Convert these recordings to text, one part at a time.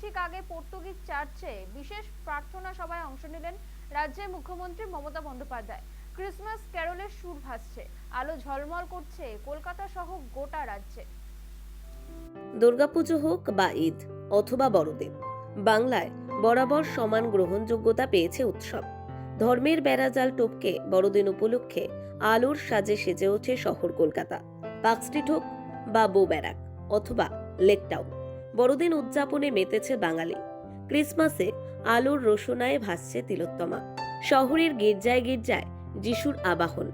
ঠিক আগে পর্তুগিজ চার্চে বিশেষ প্রার্থনা সভায় অংশ নিলেন রাজ্যের মুখ্যমন্ত্রী মমতা বন্দ্যোপাধ্যায়। ক্রিসমাস ক্যারলের সুর ভাসছে, আলো ঝলমল করছে কলকাতা সহ গোটা রাজ্যে। দুর্গাপুজো হোক বা ঈদ অথবা বড়দিন, বাংলায় বরাবর সমান গ্রহণযোগ্যতা পেয়েছে উৎসব। ধর্মের বেড়াজাল টপকে বড়দিন উপলক্ষে আলোর সাজে সেজে ওঠে শহর কলকাতা। পার্ক স্ট্রিট হোক বা বো ব্যারাক অথবা লেক টাউন, বড়দিন উদযাপনে মেতেছে বাঙালি। ক্রিসমাসে আলোর রোশনায় ভাসছে তিলোত্তমা। শহরের গির্জায় গির্জায় যিশুর আবাহন,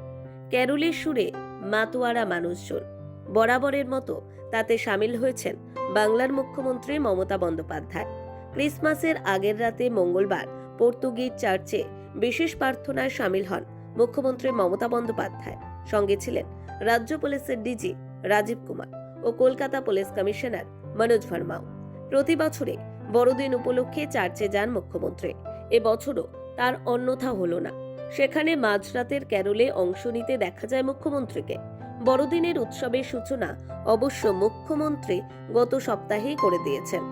ক্যারলের সুরে মাতোয়ারা মানুষজন। বরাবরের মতো তাতে সামিল হয়েছেন বাংলার মুখ্যমন্ত্রী মমতা বন্দ্যোপাধ্যায়। ক্রিসমাসের আগের রাতে মঙ্গলবার পর্তুগিজ চার্চে বিশেষ প্রার্থনায় সামিল হন মুখ্যমন্ত্রী মমতা বন্দ্যোপাধ্যায়। সঙ্গে ছিলেন রাজ্য পুলিশের ডিজি রাজীব কুমার ও কলকাতা পুলিশ কমিশনার মনোজ ভার্মাও। প্রতি বছরে বড়দিন উপলক্ষে চার্চে যান মুখ্যমন্ত্রী। এবছরও তার অন্যথা হলো না। সেখানে মাঝরাতের ক্যারলে অংশ নিতে দেখা যায় মুখ্যমন্ত্রীকে। বড়দিনের উৎসবের সূচনা অবশ্য মুখ্যমন্ত্রী গত সপ্তাহেই করে দিয়েছেন।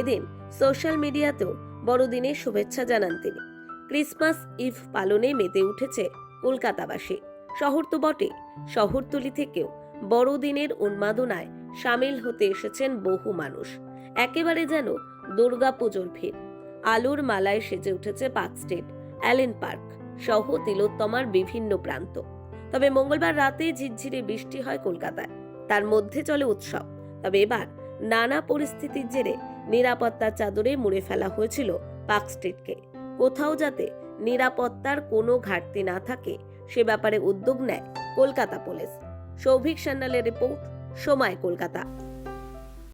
এদিন সোশ্যাল মিডিয়াতেও বড়দিনের শুভেচ্ছা জানান তিনি। ক্রিসমাস ইভ পালনে মেতে উঠেছে কলকাতাবাসী। শহর তো বটে, শহরতলি থেকেও বড়দিনের উন্মাদনায় সামিল হতে এসেছেন বহু মানুষ। একেবারে যেন দুর্গাপুজোর ভিড়। আলোর মালায় সেজে উঠেছে পার্ক স্ট্রিট, অ্যালেন পার্ক সহ তিলোত্তমার বিভিন্ন প্রান্ত। তবে মঙ্গলবার রাতে ঝিরঝিরে বৃষ্টি হয় কলকাতায়, তার মধ্যে চলে উৎসব। তবে এবার নানা পরিস্থিতির জেরে নিরাপত্তার চাদরে মুড়ে ফেলা হয়েছিল পার্ক স্ট্রিটকে। কোথাও যাতে নিরাপত্তার কোনো ঘাটতি না থাকে সে ব্যাপারে উদ্যোগ নেয় কলকাতা পুলিশ। সৌভিক সান্যালের রিপোর্ট, সময় কলকাতা।